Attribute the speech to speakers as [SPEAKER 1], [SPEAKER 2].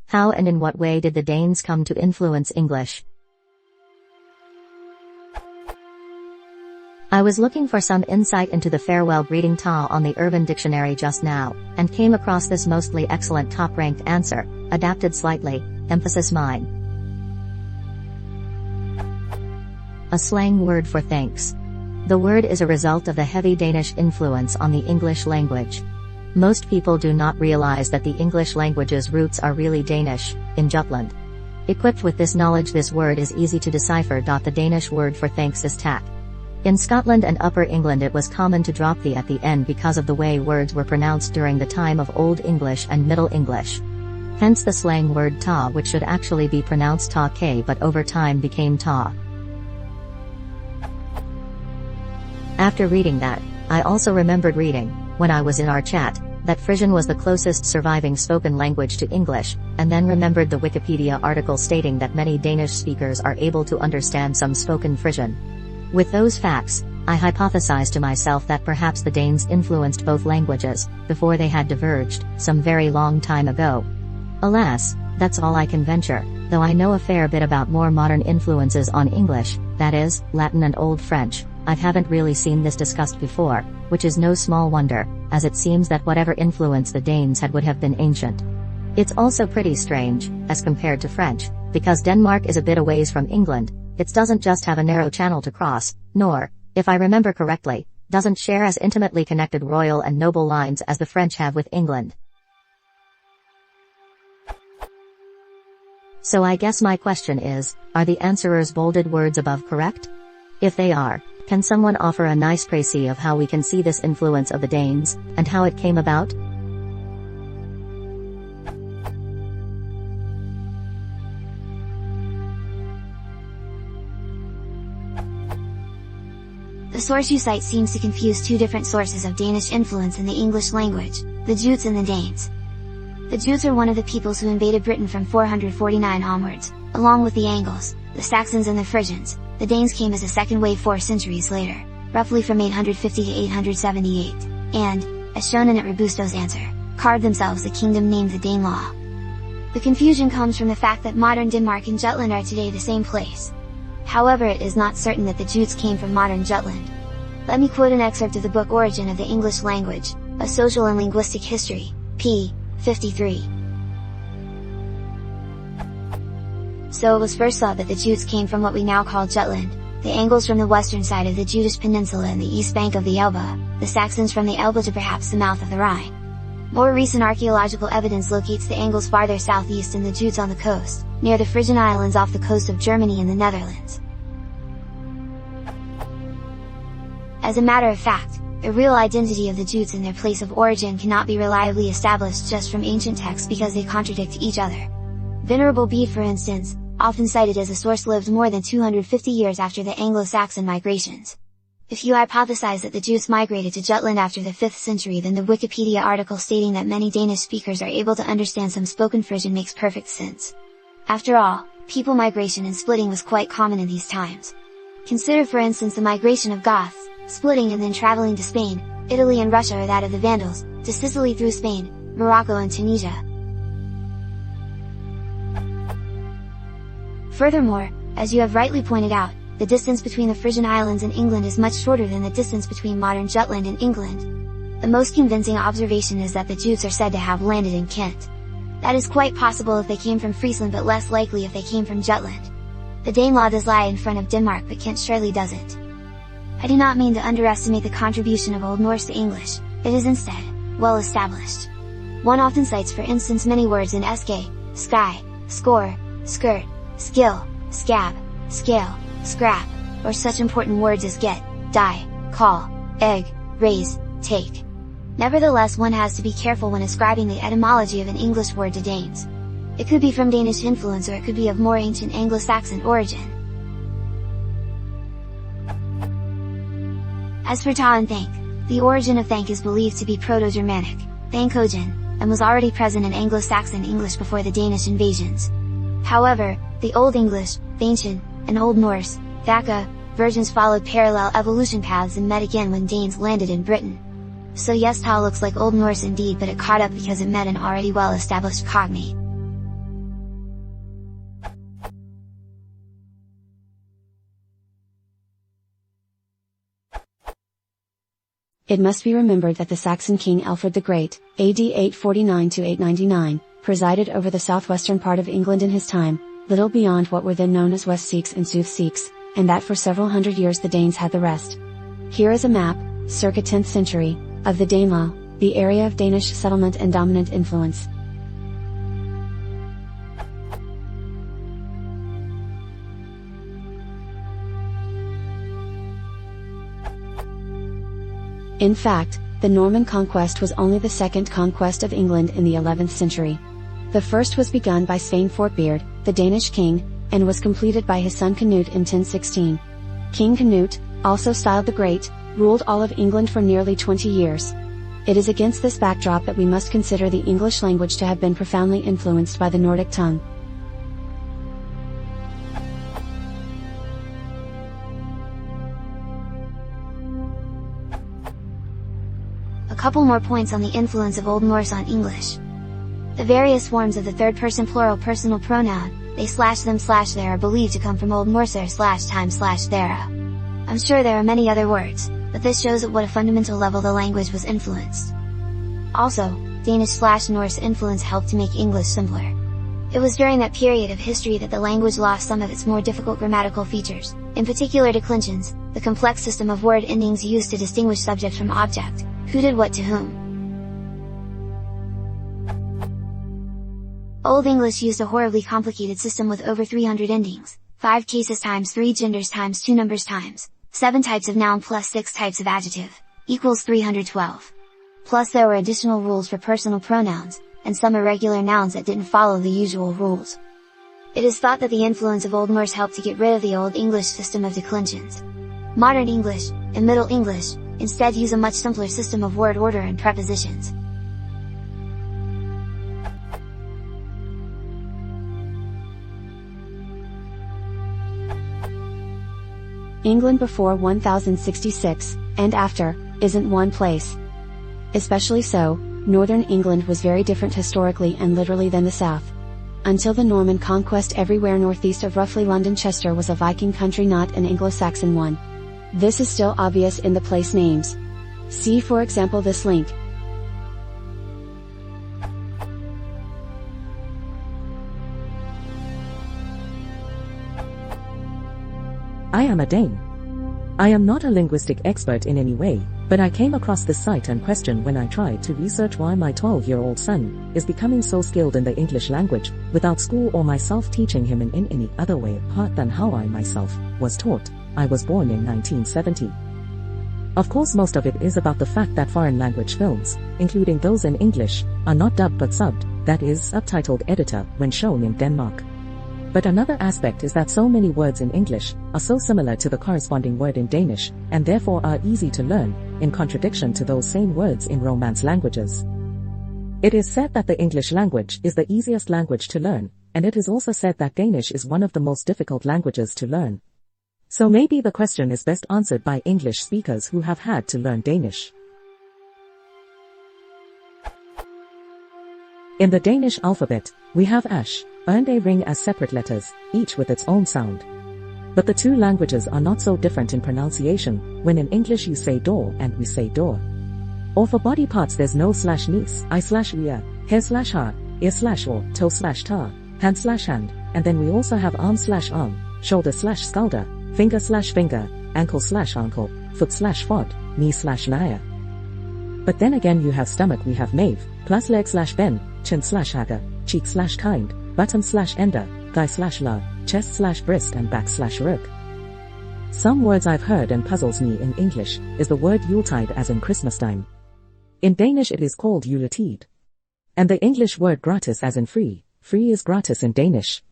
[SPEAKER 1] How and in what way did the Danes come to influence English? I was looking for some insight into the farewell greeting ta on the Urban Dictionary just now, and came across this mostly excellent top-ranked answer, adapted slightly, emphasis mine. A slang word for thanks. The word is a result of the heavy Danish influence on the English language. Most people do not realize that the English language's roots are really Danish, in Jutland. Equipped with this knowledge, this word is easy to decipher. The Danish word for thanks is tak. In Scotland and Upper England it was common to drop the at the end because of the way words were pronounced during the time of Old English and Middle English. Hence the slang word ta, which should actually be pronounced ta k but over time became ta. After reading that, I also remembered reading, when I was in our chat, that Frisian was the closest surviving spoken language to English, and then remembered the Wikipedia article stating that many Danish speakers are able to understand some spoken Frisian. With those facts, I hypothesized to myself that perhaps the Danes influenced both languages, before they had diverged, some very long time ago. Alas, that's all I can venture, though I know a fair bit about more modern influences on English, that is, Latin and Old French. I haven't really seen this discussed before, which is no small wonder, as it seems that whatever influence the Danes had would have been ancient. It's also pretty strange, as compared to French, because Denmark is a bit a ways from England. It doesn't just have a narrow channel to cross, nor, if I remember correctly, doesn't share as intimately connected royal and noble lines as the French have with England. So I guess my question is, are the answerer's bolded words above correct? If they are, can someone offer a nice précis of how we can see this influence of the Danes, and how it came about?
[SPEAKER 2] The source you cite seems to confuse two different sources of Danish influence in the English language, the Jutes and the Danes. The Jutes are one of the peoples who invaded Britain from 449 onwards, along with the Angles, the Saxons and the Frisians. The Danes came as a second wave 4 centuries later, roughly from 850 to 878, and, as shown in at Robusto's answer, carved themselves a kingdom named the Danelaw. The confusion comes from the fact that modern Denmark and Jutland are today the same place. However, it is not certain that the Jutes came from modern Jutland. Let me quote an excerpt of the book Origin of the English Language, A Social and Linguistic History, p. 53. So it was first thought that the Jutes came from what we now call Jutland, the Angles from the western side of the Jutish Peninsula and the east bank of the Elbe, the Saxons from the Elbe to perhaps the mouth of the Rhine. More recent archaeological evidence locates the Angles farther southeast and the Jutes on the coast, near the Frisian Islands off the coast of Germany and the Netherlands. As a matter of fact, the real identity of the Jutes and their place of origin cannot be reliably established just from ancient texts because they contradict each other. Venerable Bede, for instance, often cited as a source, lived more than 250 years after the Anglo-Saxon migrations. If you hypothesize that the Jutes migrated to Jutland after the 5th century, then the Wikipedia article stating that many Danish speakers are able to understand some spoken Frisian makes perfect sense. After all, people migration and splitting was quite common in these times. Consider for instance the migration of Goths, splitting and then traveling to Spain, Italy and Russia, or that of the Vandals, to Sicily through Spain, Morocco and Tunisia. Furthermore, as you have rightly pointed out, the distance between the Frisian Islands and England is much shorter than the distance between modern Jutland and England. The most convincing observation is that the Jutes are said to have landed in Kent. That is quite possible if they came from Friesland, but less likely if they came from Jutland. The Danelaw does lie in front of Denmark, but Kent surely doesn't. I do not mean to underestimate the contribution of Old Norse to English, it is instead, well established. One often cites for instance many words in sk, sky, score, skirt, skill, scab, scale, scrap, or such important words as get, die, call, egg, raise, take. Nevertheless, one has to be careful when ascribing the etymology of an English word to Danes. It could be from Danish influence, or it could be of more ancient Anglo-Saxon origin. As for ta and thank, the origin of thank is believed to be Proto-Germanic, thankogen, and was already present in Anglo-Saxon English before the Danish invasions. However, the Old English, Thanchan, and Old Norse, Thaka, versions followed parallel evolution paths and met again when Danes landed in Britain. So yes, ta looks like Old Norse indeed, but it caught up because it met an already well-established cognate.
[SPEAKER 3] It must be remembered that the Saxon king Alfred the Great, AD 849 to 899, presided over the southwestern part of England in his time, little beyond what were then known as West Seeks and Sooth Seeks, and that for several hundred years the Danes had the rest. Here is a map, circa 10th century, of the Danelaw, the area of Danish settlement and dominant influence. In fact, the Norman conquest was only the second conquest of England in the 11th century. The first was begun by Svein Forkbeard, the Danish king, and was completed by his son Canute in 1016. King Canute, also styled the Great, ruled all of England for nearly 20 years. It is against this backdrop that we must consider the English language to have been profoundly influenced by the Nordic tongue.
[SPEAKER 2] A couple more points on the influence of Old Norse on English. The various forms of the third-person plural personal pronoun, they / them / there are believed to come from Old Norse /time / thera. I'm sure there are many other words, but this shows at what a fundamental level the language was influenced. Also, Danish / Norse influence helped to make English simpler. It was during that period of history that the language lost some of its more difficult grammatical features, in particular declensions, the complex system of word endings used to distinguish subject from object, who did what to whom. Old English used a horribly complicated system with over 300 endings, 5 cases times 3 genders times 2 numbers times 7 types of noun plus 6 types of adjective, equals 312. Plus there were additional rules for personal pronouns, and some irregular nouns that didn't follow the usual rules. It is thought that the influence of Old Norse helped to get rid of the Old English system of declensions. Modern English, and Middle English, instead use a much simpler system of word order and prepositions.
[SPEAKER 3] England before 1066, and after, isn't one place. Especially so, northern England was very different historically and literally than the south. Until the Norman conquest, everywhere northeast of roughly London Chester was a Viking country, not an Anglo-Saxon one. This is still obvious in the place names. See for example this link.
[SPEAKER 4] I am a Dane. I am not a linguistic expert in any way, but I came across this site and question when I tried to research why my 12-year-old son is becoming so skilled in the English language, without school or myself teaching him in any other way apart than how I myself was taught. I was born in 1970. Of course most of it is about the fact that foreign language films, including those in English, are not dubbed but subbed, that is, subtitled editor, when shown in Denmark. But another aspect is that so many words in English are so similar to the corresponding word in Danish, and therefore are easy to learn, in contradiction to those same words in Romance languages. It is said that the English language is the easiest language to learn, and it is also said that Danish is one of the most difficult languages to learn. So maybe the question is best answered by English speakers who have had to learn Danish. In the Danish alphabet, we have ash, and a ring as separate letters, each with its own sound. But the two languages are not so different in pronunciation, when in English you say door and we say door. Or for body parts there's no /niece, I/ear, hair/ha, ear/or, toe/tar, hand/hand, and then we also have arm/arm, shoulder/skulder, finger/finger, ankle/ankle, foot/foot, knee/naia. But then again you have stomach, we have mave, plus leg/ben, chin/hager, cheek/kind, bottom/ender, thigh/la, chest/breast and back/rib. Some words I've heard and puzzles me in English is the word Yuletide as in Christmas time. In Danish it is called juletid. And the English word gratis as in free, free is gratis in Danish.